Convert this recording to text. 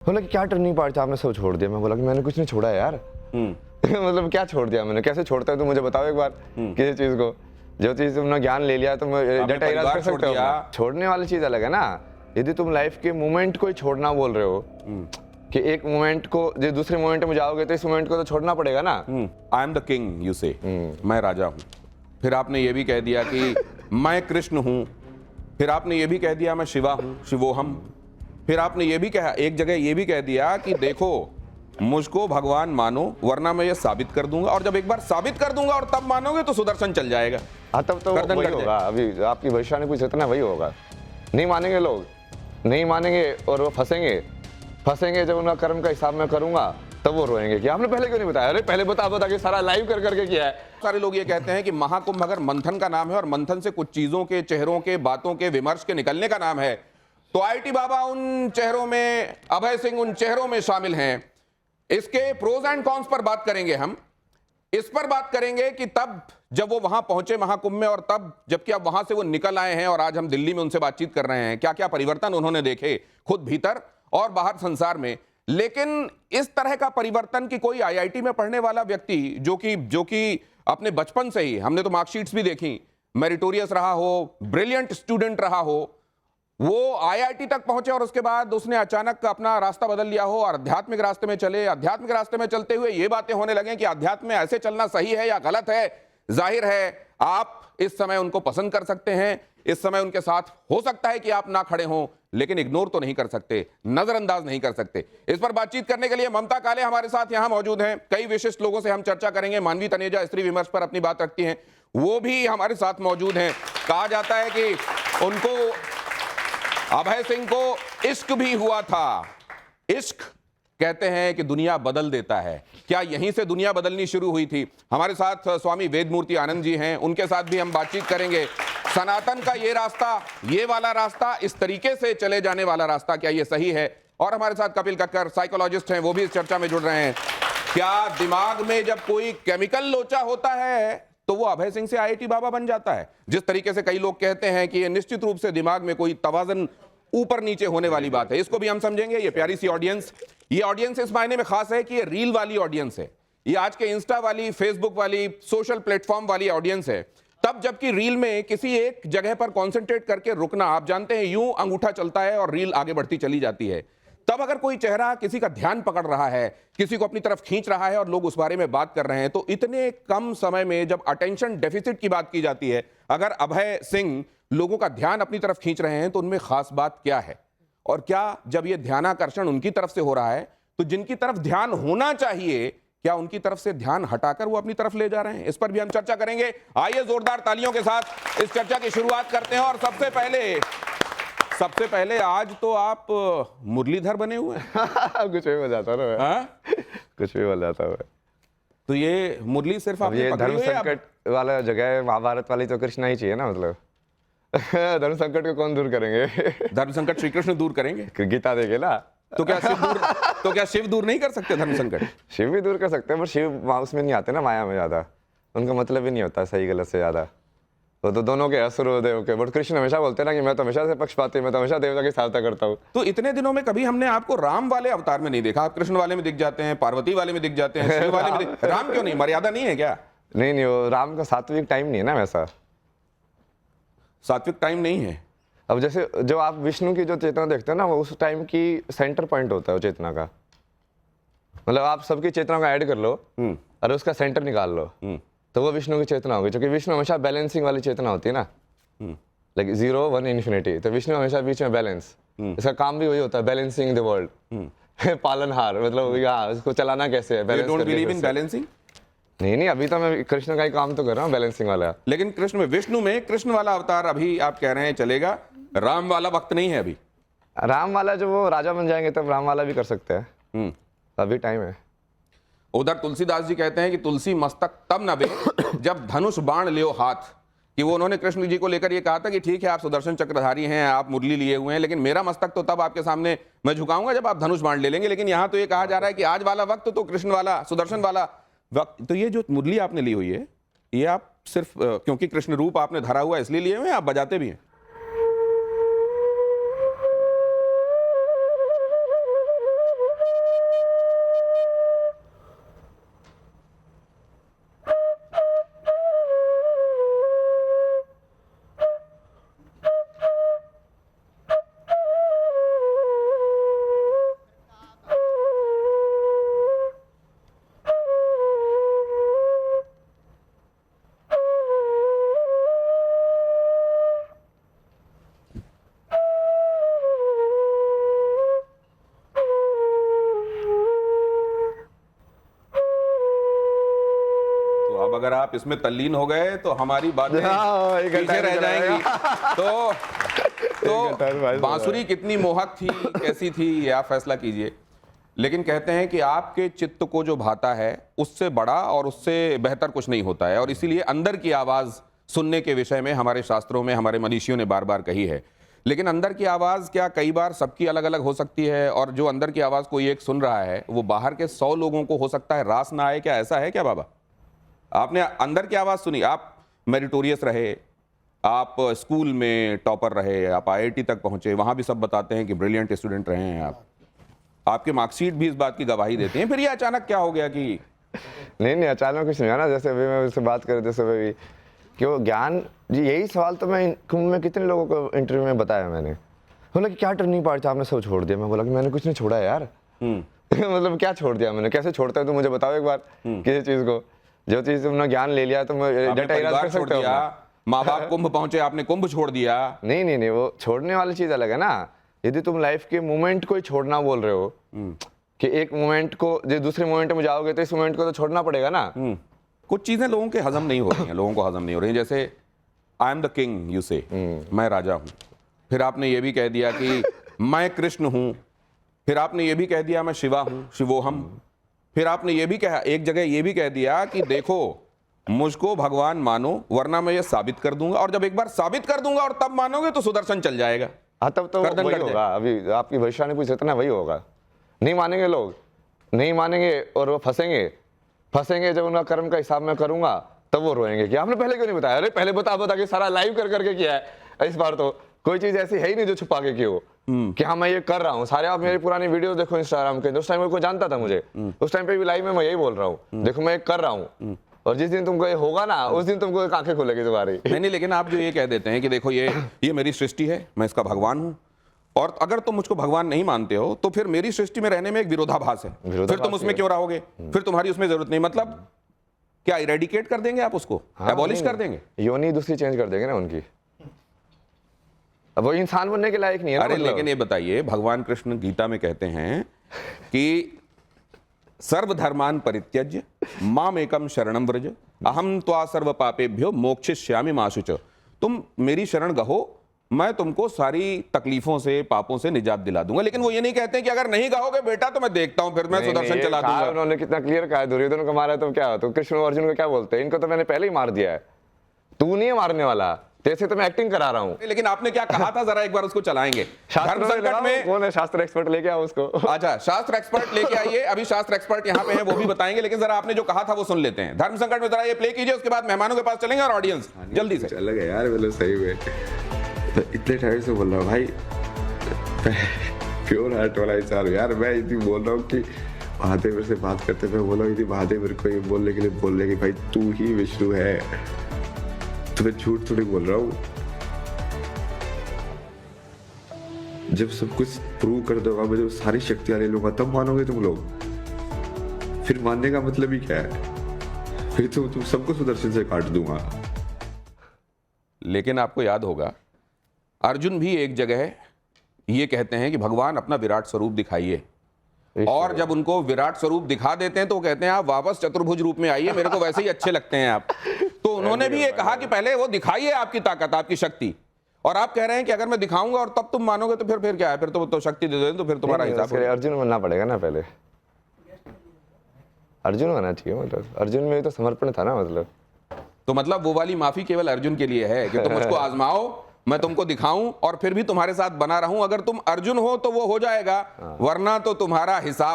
बोला कि क्या टर्निंग पॉइंट था, आपने सब छोड़ दिया? मैं बोला कि मैंने कुछ नहीं छोड़ा है यार। मतलब क्या छोड़ दिया मैंने, कैसे छोड़ता है तू मुझे बताओ एक बार किसी चीज को। जो चीज तुमने ज्ञान ले लिया तुम डेटा इराज कर सकते हो। छोड़ने वाली चीज अलग है ना। यदि तुम लाइफ के मोमेंट को ही छोड़ना बोल रहे हो कि एक मोमेंट को जो दूसरे मोमेंट में जाओगे तो इस मोमेंट को तो छोड़ना पड़ेगा ना। I am the king you से, मैं राजा हूं। फिर आपने ये भी कह दिया कि मैं कृष्ण हूं। फिर आपने ये भी कह दिया मैं शिवा हूं, शिवोहम। फिर आपने ये भी कहा, एक जगह ये भी कह दिया कि देखो मुझको भगवान मानो वरना मैं ये साबित कर दूंगा, और जब एक बार साबित कर दूंगा और तब मानोगे तो सुदर्शन चल जाएगा। हाँ तब तो वही होगा। अभी आपकी भविष्यवाणी कुछ इतना वही होगा। नहीं मानेंगे लोग, नहीं मानेंगे और वो फंसेंगे जब उनका कर्म का हिसाब मैं करूंगा तब वो रोएंगे कि आपने पहले क्यों नहीं बताया। अरे पहले बता के सारा लाइव कर करके किया है। सारे लोग ये कहते हैं कि महाकुंभ अगर मंथन का नाम है और मंथन से कुछ चीजों के, चेहरों के, बातों के, विमर्श के निकलने का नाम है, तो आईटी बाबा उन चेहरों में, अभय सिंह उन चेहरों में शामिल हैं। इसके प्रोज एंड कॉन्स पर बात करेंगे हम। इस पर बात करेंगे कि तब जब वो वहां पहुंचे महाकुंभ में, और तब जबकि अब वहां से वो निकल आए हैं और आज हम दिल्ली में उनसे बातचीत कर रहे हैं, क्या क्या परिवर्तन उन्होंने देखे खुद भीतर और बाहर संसार में। लेकिन इस तरह का परिवर्तन कि कोई आईआईटी में पढ़ने वाला व्यक्ति जो कि अपने बचपन से ही, हमने तो मार्कशीट्स भी देखी, मेरिटोरियस रहा हो, ब्रिलियंट स्टूडेंट रहा हो, वो आईआईटी तक पहुंचे और उसके बाद उसने अचानक अपना रास्ता बदल लिया हो और आध्यात्मिक रास्ते में चले। आध्यात्मिक रास्ते में चलते हुए ये बातें होने लगे कि आध्यात्म में ऐसे चलना सही है या गलत है। जाहिर है आप इस समय उनको पसंद कर सकते हैं, इस समय उनके साथ हो सकता है कि आप ना खड़े हों, लेकिन इग्नोर तो नहीं कर सकते, नजरअंदाज नहीं कर सकते। इस पर बातचीत करने के लिए ममता काले हमारे साथ यहां मौजूद हैं। कई विशिष्ट लोगों से हम चर्चा करेंगे। मानवी तनेजा स्त्री विमर्श पर अपनी बात रखती हैं, वो भी हमारे साथ मौजूद हैं। कहा जाता है कि उनको, अभय सिंह को इश्क भी हुआ था। इश्क कहते हैं कि दुनिया बदल देता है। क्या यहीं से दुनिया बदलनी शुरू हुई थी? हमारे साथ स्वामी वेदमूर्ति आनंद जी हैं, उनके साथ भी हम बातचीत करेंगे। सनातन का ये रास्ता, ये वाला रास्ता, इस तरीके से चले जाने वाला रास्ता, क्या ये सही है? और हमारे साथ कपिल कक्कर साइकोलॉजिस्ट हैं, वो भी इस चर्चा में जुड़ रहे हैं। क्या दिमाग में जब कोई केमिकल लोचा होता है तो वो अभय सिंह से आईआईटी बाबा बन जाता है? जिस तरीके से कई लोग कहते हैं कि ये निश्चित रूप से दिमाग में कोई तवाजन ऊपर नीचे होने वाली बात है, इसको भी हम समझेंगे। ये प्यारी सी ऑडियंस, ये ऑडियंस इस मायने में खास है कि ये रील वाली ऑडियंस है। ये आज के इंस्टा वाली, फेसबुक वाली, सोशल प्लेटफॉर्म वाली ऑडियंस है। तब जबकि रील में किसी एक जगह पर कॉन्सेंट्रेट करके रुकना, आप जानते हैं यूं अंगूठा चलता है और रील आगे बढ़ती चली जाती है। तब अगर कोई चेहरा किसी का ध्यान पकड़ रहा है, किसी को अपनी तरफ खींच रहा है और लोग उस बारे में बात कर रहे हैं, तो इतने कम समय में जब अटेंशन डेफिसिट की बात की जाती है, अगर अभय सिंह लोगों का ध्यान अपनी तरफ खींच रहे हैं तो उनमें खास बात क्या है? और क्या जब यह ध्यानाकर्षण उनकी तरफ से हो रहा है तो जिनकी तरफ ध्यान होना चाहिए, क्या उनकी तरफ से ध्यान हटाकर वो अपनी तरफ ले जा रहे हैं? इस पर भी हम चर्चा करेंगे। आइए जोरदार तालियों के साथ इस चर्चा की शुरुआत करते हैं। और सबसे पहले आज तो आप मुरलीधर बने हुए हैं। कुछ भी बोल जाता है, कुछ भी बोल जाता है। तो ये मुरली सिर्फ आप ये धर्म संकट वाला जगह है, महाभारत वाली तो कृष्णा ही चाहिए ना। मतलब धर्म संकट को कौन दूर करेंगे? धर्म संकट श्री कृष्ण दूर करेंगे, गीता देखे ना। तो क्या शिव दूर नहीं कर सकते धर्म संकट? शिव भी दूर कर सकते हैं, पर शिव उसमें नहीं आते ना, माया में ज्यादा। उनका मतलब ही नहीं होता सही गलत से ज्यादा। वो तो दोनों के असुर देव के। बट कृष्ण हमेशा बोलते हैं ना कि मैं तो हमेशा से पक्षपाती, मैं तो हमेशा देवता की सहायता करता हूँ। तो इतने दिनों में कभी हमने आपको राम वाले अवतार में नहीं देखा। आप कृष्ण वाले में दिख जाते हैं, पार्वती वाले में दिख जाते हैं, शिव वाले में राम क्यों नहीं? मर्यादा नहीं है क्या? नहीं, वो राम का सात्विक टाइम नहीं है ना वैसा। सात्विक टाइम नहीं है। अब जैसे जो आप विष्णु की जो चेतना देखते हैं ना, वो उस टाइम की सेंटर पॉइंट होता है वो चेतना का। मतलब आप सबकी चेतना को ऐड कर लो और उसका सेंटर निकाल लो, तो वो विष्णु की चेतना होगी। क्योंकि विष्णु हमेशा बैलेंसिंग वाली चेतना होती है ना, लाइक 0 1 इन्फिनिटी। तो विष्णु हमेशा बीच में बैलेंस, इसका काम भी वही होता है, बैलेंसिंग द वर्ल्ड। पालनहार, मतलब यहाँ उसको चलाना कैसे है। You don't believe in balancing? नहीं, अभी तो मैं कृष्ण का ही काम तो कर रहा हूँ, बैलेंसिंग वाला। लेकिन विष्णु में कृष्ण वाला अवतार अभी आप कह रहे हैं चलेगा, राम वाला वक्त नहीं है अभी। राम वाला जो वो राजा बन जाएंगे तब राम वाला भी कर सकते हैं, अभी टाइम है। उधर तुलसीदास जी कहते हैं कि तुलसी मस्तक तब नबे जब धनुष बाण लियो हाथ। कि वो उन्होंने कृष्ण जी को लेकर ये कहा था कि ठीक है आप सुदर्शन चक्रधारी हैं, आप मुरली लिए हुए हैं, लेकिन मेरा मस्तक तो तब आपके सामने मैं झुकाऊंगा जब आप धनुष बाण ले लेंगे। लेकिन यहां तो ये कहा जा रहा है कि आज वाला वक्त तो कृष्ण वाला, सुदर्शन वाला वक्त। तो ये जो मुरली आपने ली हुई है, ये आप सिर्फ क्योंकि कृष्ण रूप आपने धरा हुआ इसलिए लिए हुए हैं, आप बजाते भी हैं? अब अगर आप इसमें तल्लीन हो गए तो हमारी बातें हाँ, एक घंटा पीछे रह निकल जाएंगी। घंटा भाई तो बांसुरी कितनी मोहक थी, कैसी थी, ये आप फैसला कीजिए। लेकिन कहते हैं कि आपके चित्त को जो भाता है उससे बड़ा और उससे बेहतर कुछ नहीं होता है, और इसीलिए अंदर की आवाज सुनने के विषय में हमारे शास्त्रों में हमारे मनीषियों ने बार बार कही है। लेकिन अंदर की आवाज क्या कई बार सबकी अलग अलग हो सकती है, और जो अंदर की आवाज कोई एक सुन रहा है वो बाहर के 100 लोगों को हो सकता है रास ना आए। क्या ऐसा है क्या बाबा? आपने अंदर की आवाज सुनी, आप मेरिटोरियस रहे, आप स्कूल में टॉपर रहे, आप IIT तक पहुंचे, वहां भी सब बताते हैं कि ब्रिलियंट स्टूडेंट रहे हैं आप, आपके मार्कशीट भी इस बात की गवाही देते हैं। फिर ये अचानक क्या हो गया कि नहीं अचानक कुछ नहीं हुआ ना। जैसे अभी मैं उससे बात कर रहे थे सुबह भी कि वो ज्ञान जी, यही सवाल तो मैं कुंभ में कितने लोगों को इंटरव्यू में बताया मैंने। बोला कि क्या टर्निंग पॉइंट था, आपने सब छोड़ दिया? मैं बोला कि मैंने कुछ नहीं छोड़ा यार। मतलब क्या छोड़ दिया मैंने, कैसे छोड़ता है तो मुझे बताओ एक बार किसी चीज को। जो चीज तुमने ज्ञान ले लिया तो आपने डेटा इराज कर परिवार छोड़ सकते हो दिया, अपना। माँ बाप कुंभ पहुंचे, आपने कुंभ छोड़ दिया। नहीं वो छोड़ने वाली चीज अलग है ना। यदि तुम लाइफ के मोमेंट को ही छोड़ना बोल रहे हो कि एक मोमेंट को जो दूसरे मोमेंट में जाओगे तो इस मोमेंट को तो छोड़ना पड़ेगा ना। कुछ चीजें लोगों के हजम नहीं हो रही हैं, लोगों को हजम नहीं हो रही हैं। जैसे I am the king, you से, मैं राजा हूं। फिर आपने ये भी कह दिया कि मैं कृष्ण हूं। फिर आपने ये भी कह दिया मैं शिवा हूं, शिवोहम। फिर आपने ये भी कहा, एक जगह ये भी कह दिया कि देखो मुझको भगवान मानो वरना मैं ये साबित कर दूंगा, और जब एक बार साबित कर दूंगा और तब मानोगे तो सुदर्शन चल जाएगा। हाँ तब तो गर्दन वही कट होगा। अभी आपकी भविष्यवाणी पूछ रहे थे ना, वही होगा। नहीं मानेंगे लोग, नहीं मानेंगे और वो फंसेंगे जब उनका कर्म का हिसाब मैं करूंगा तब वो रोएंगे कि आपने पहले क्यों नहीं बताया। अरे पहले बता के सारा लाइव कर करके किया है। इस बार तो कोई चीज ऐसी है ही नहीं जो छुपा के की हो कि हाँ मैं ये कर रहा हूँ। सारे आप मेरी पुरानी वीडियो देखो इंस्टाग्राम के, उस टाइम कोई जानता था मुझे, उस टाइम पे भी लाइव में मैं यही बोल रहा हूँ, देखो मैं ये कर रहा हूँ, और जिस दिन तुमको ये होगा ना उस दिन तुमको आंखें खुलेगी तुम्हारी। नहीं, लेकिन आप जो ये कह देते हैं कि देखो ये मेरी सृष्टि है, मैं इसका भगवान हूं, और अगर तुम मुझको भगवान नहीं मानते हो तो फिर मेरी सृष्टि में रहने में एक विरोधाभास है, फिर तुम उसमें क्यों रहोगे? फिर तुम्हारी उसमें जरूरत नहीं। मतलब क्या इरेडिकेट कर देंगे आप उसको, एबॉलिश कर देंगे? योनि दूसरी चेंज कर देंगे ना उनकी। अब वो इंसान बनने के लायक नहीं है ना। अरे मतलब। लेकिन ये बताइए, भगवान कृष्ण गीता में कहते हैं कि सर्वधर्मान परित्यज्य माम एकम शरणम व्रज अहम त्वा सर्व पापेभ्यो मोक्षयिष्यामि मा शुच। तुम मेरी शरण गहो, मैं तुमको सारी तकलीफों से पापों से निजात दिला दूंगा। लेकिन वो ये नहीं कहते कि अगर नहीं कहोगे बेटा तो मैं देखता हूं, फिर मैं सुदर्शन चला दूंगा। उन्होंने कितना क्लियर कहा है, दुर्योधन को मारा है तो क्या हो, तो कृष्ण और अर्जुन को क्या बोलते हैं, इनको तो मैंने पहले ही मार दिया है, तू नहीं है मारने वाला, जैसे तो मैं एक्टिंग करा रहा हूँ। लेकिन आपने क्या कहा था, जरा एक बार उसको चलाएंगे। धर्म संकट में कौन है शास्त्र एक्सपर्ट, लेके आओ उसको। अच्छा, शास्त्र एक्सपर्ट लेके आइए। अभी शास्त्र एक्सपर्ट यहाँ पे हैं, वो भी बताएंगे, लेकिन जरा आपने जो कहा था वो सुन लेते हैं। धर्म संकट में जरा ये प्ले कीजिए, उसके बाद मेहमानों के पास चलेंगे और ऑडियंस जल्दी से। अलग है यार, मतलब सही में तो इतने टाइम से बोल रहा हूँ भाई, प्योर हार्ट वाला इंसान हूँ यार। मैं इतनी बोल रहा हूँ कि महादेव से बात करते मैं बोला इतनी महादेव को ये बोलने के लिए बोल रहे कि भाई तू ही विष्णु है, तो मैं झूठ थोड़ी बोल रहा हूँ। जब सब कुछ प्रूव कर दोगा, मैं जब सारी शक्तियां ले लूंगा तब मानोगे तुम लोग। फिर मानने का मतलब ही क्या है? फिर तो तुम सबको सुदर्शन से काट दूंगा। लेकिन आपको याद होगा अर्जुन भी एक जगह ये कहते हैं कि भगवान अपना विराट स्वरूप दिखाइए, और जब उनको विराट स्वरूप दिखा देते हैं तो वो कहते हैं आप वापस चतुर्भुज रूप में आइए, मेरे को वैसे ही अच्छे लगते हैं आप। तो उन्होंने भी ये कहा कि पहले वो दिखाइए आपकी ताकत, आपकी शक्ति, और आप कह रहे हैं कि अगर मैं दिखाऊंगा और तब तुम मानोगे तो फिर क्या है, फिर तो शक्ति दे दो तो फिर तुम्हारा हिसाब है। अर्जुन बनना पड़ेगा ना, पहले अर्जुन होना चाहिए। मतलब अर्जुन में तो समर्पण था ना। मतलब वो वाली माफी केवल अर्जुन के लिए है कि तुम मुझको आजमाओ, मैं तुमको दिखाऊं और फिर भी तुम्हारे साथ बना रहूं। अगर तुम अर्जुन हो तो वो हो जाएगा, वरना तो तुम्हारा हिसाब